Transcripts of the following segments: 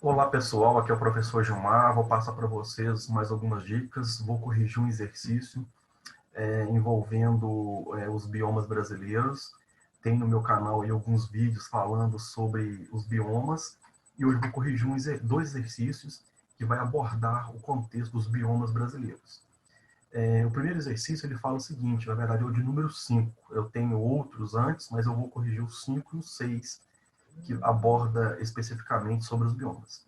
Olá pessoal, aqui é o professor Gilmar, vou passar para vocês mais algumas dicas, vou corrigir um exercício envolvendo os biomas brasileiros. Tem no meu canal aí alguns vídeos falando sobre os biomas e hoje vou corrigir dois exercícios que vai abordar o contexto dos biomas brasileiros. O primeiro exercício ele fala o seguinte, na verdade é o de número 5. Eu tenho outros antes, mas eu vou corrigir o 5 e o 6, que aborda especificamente sobre os biomas.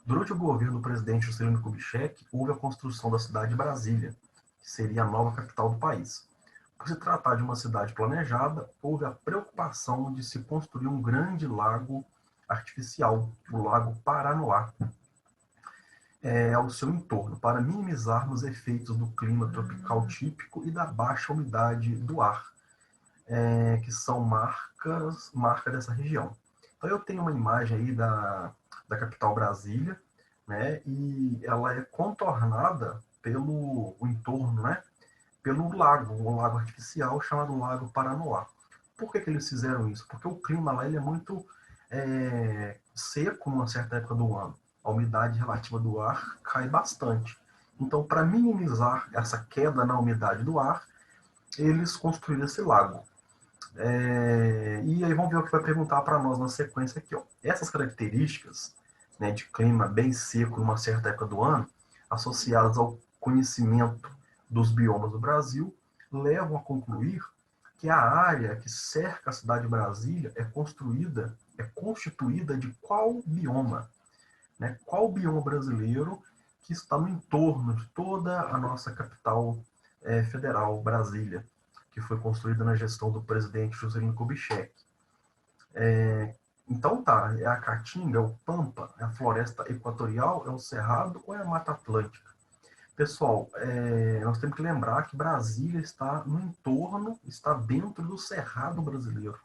Durante o governo do presidente Juscelino Kubitschek, houve a construção da cidade de Brasília, que seria a nova capital do país. Por se tratar de uma cidade planejada, houve a preocupação de se construir um grande lago artificial, o Lago Paranoá, ao seu entorno, para minimizar os efeitos do clima tropical típico e da baixa umidade do ar, que são marca dessa região. Então eu tenho uma imagem aí da capital Brasília, né? E ela é contornada pelo o entorno, né? Pelo lago, um lago artificial chamado Lago Paranoá. Por que eles fizeram isso? Porque o clima lá ele é muito seco numa certa época do ano. A umidade relativa do ar cai bastante. Então, para minimizar essa queda na umidade do ar, eles construíram esse lago. E aí vamos ver o que vai perguntar para nós na sequência aqui. Ó. Essas características, né, de clima bem seco numa certa época do ano, associadas ao conhecimento dos biomas do Brasil, levam a concluir que a área que cerca a cidade de Brasília é constituída de qual bioma? Né? Qual bioma brasileiro que está no entorno de toda a nossa capital federal, Brasília, que foi construída na gestão do presidente Juscelino Kubitschek. Então tá, é a Caatinga, é o Pampa, é a floresta equatorial, é o Cerrado ou é a Mata Atlântica? Pessoal, nós temos que lembrar que Brasília está no entorno, está dentro do Cerrado brasileiro,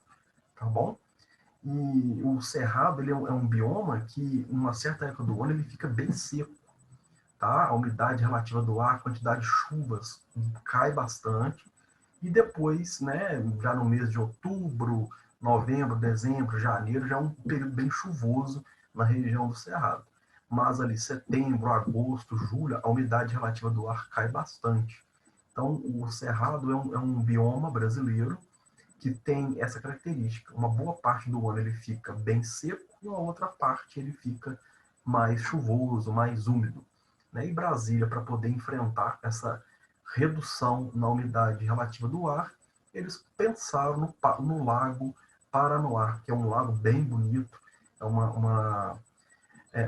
tá bom? E o Cerrado ele é um bioma que, em uma certa época do ano, ele fica bem seco, tá? A umidade relativa do ar, a quantidade de chuvas cai bastante. E depois, né, já no mês de outubro, novembro, dezembro, janeiro, já é um período bem chuvoso na região do Cerrado. Mas ali setembro, agosto, julho, a umidade relativa do ar cai bastante. Então, o Cerrado é um bioma brasileiro que tem essa característica. Uma boa parte do ano ele fica bem seco e a outra parte ele fica mais chuvoso, mais úmido. Né? E Brasília, para poder enfrentar essa redução na umidade relativa do ar, eles pensaram no Lago Paranoá, que é um lago bem bonito, é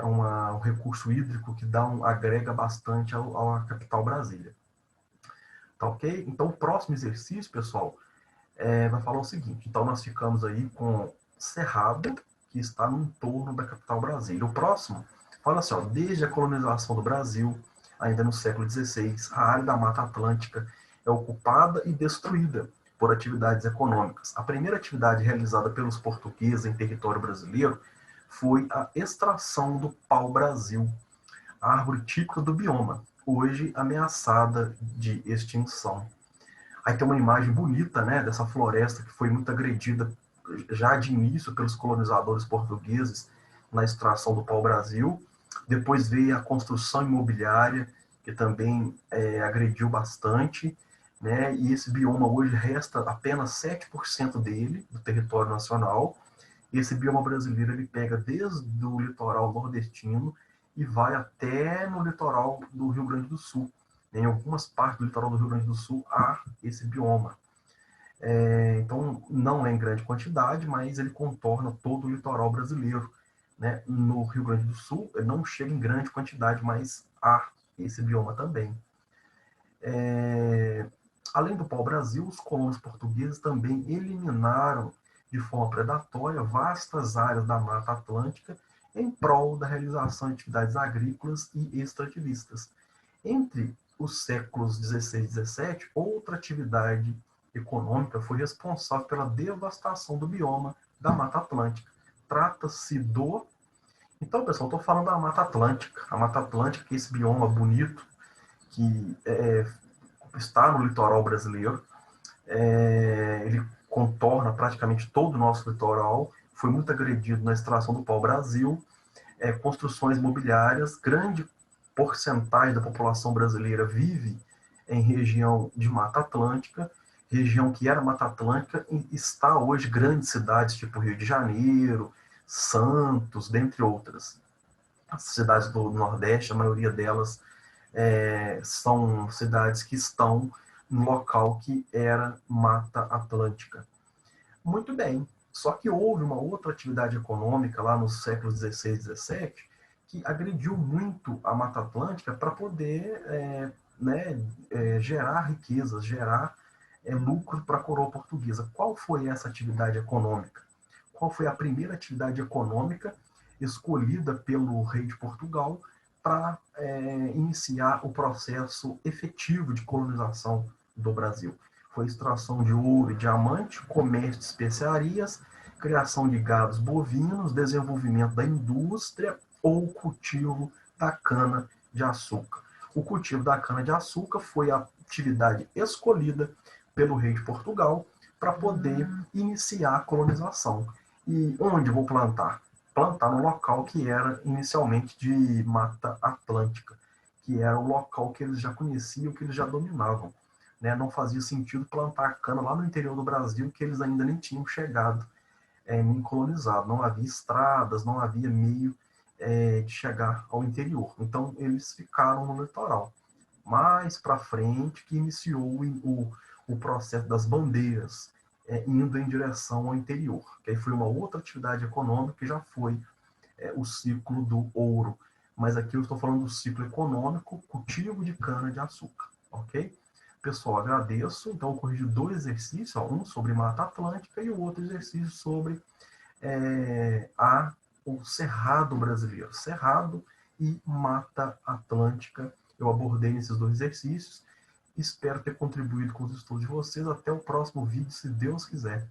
um recurso hídrico que agrega bastante à capital Brasília. Tá ok? Então, o próximo exercício, pessoal, vai falar o seguinte. Então, nós ficamos aí com Cerrado, que está no entorno da capital Brasília. O próximo fala assim, ó, desde a colonização do Brasil, ainda no século XVI, a área da Mata Atlântica é ocupada e destruída por atividades econômicas. A primeira atividade realizada pelos portugueses em território brasileiro foi a extração do pau-brasil, árvore típica do bioma, hoje ameaçada de extinção. Aí tem uma imagem bonita, né, dessa floresta que foi muito agredida já de início pelos colonizadores portugueses na extração do pau-brasil. Depois veio a construção imobiliária, que também agrediu bastante, né, e esse bioma hoje resta apenas 7% dele, do território nacional. E esse bioma brasileiro ele pega desde o litoral nordestino e vai até no litoral do Rio Grande do Sul. Em algumas partes do litoral do Rio Grande do Sul há esse bioma. Então, não é em grande quantidade, mas ele contorna todo o litoral brasileiro. Né? No Rio Grande do Sul, ele não chega em grande quantidade, mas há esse bioma também. Além do pau-brasil, os colonos portugueses também eliminaram de forma predatória vastas áreas da Mata Atlântica em prol da realização de atividades agrícolas e extrativistas. Entre os séculos XVI e XVII, outra atividade econômica foi responsável pela devastação do bioma da Mata Atlântica. Trata-se do... Então, pessoal, estou falando da Mata Atlântica. A Mata Atlântica, que é esse bioma bonito, que está no litoral brasileiro. Ele contorna praticamente todo o nosso litoral. Foi muito agredido na extração do pau-brasil. construções imobiliárias, grande porcentagem da população brasileira vive em região de Mata Atlântica, região que era Mata Atlântica e está hoje grandes cidades tipo Rio de Janeiro, Santos, dentre outras. As cidades do Nordeste, a maioria delas são cidades que estão no local que era Mata Atlântica. Muito bem, só que houve uma outra atividade econômica lá nos séculos XVI e XVII que agrediu muito a Mata Atlântica para poder gerar riquezas, gerar lucro para a coroa portuguesa. Qual foi essa atividade econômica? Qual foi a primeira atividade econômica escolhida pelo rei de Portugal para iniciar o processo efetivo de colonização do Brasil? Foi extração de ouro e diamante, comércio de especiarias, criação de gados bovinos, desenvolvimento da indústria ou cultivo da cana-de-açúcar. O cultivo da cana-de-açúcar foi a atividade escolhida pelo rei de Portugal para poder iniciar a colonização. E onde vou plantar? Plantar no local que era inicialmente de Mata Atlântica, que era o local que eles já conheciam, que eles já dominavam. Não fazia sentido plantar cana lá no interior do Brasil, que eles ainda nem tinham chegado nem colonizado. Não havia estradas, não havia meio de chegar ao interior. Então, eles ficaram no litoral. Mais para frente, que iniciou o processo das bandeiras, indo em direção ao interior. Que aí foi uma outra atividade econômica que já foi o ciclo do ouro. Mas aqui eu estou falando do ciclo econômico, cultivo de cana-de-açúcar. Ok? Pessoal, agradeço. Então, eu corrigi 2 exercícios, um sobre Mata Atlântica e o outro exercício sobre o Cerrado brasileiro. Cerrado e Mata Atlântica. Eu abordei nesses 2 exercícios. Espero ter contribuído com os estudos de vocês. Até o próximo vídeo, se Deus quiser.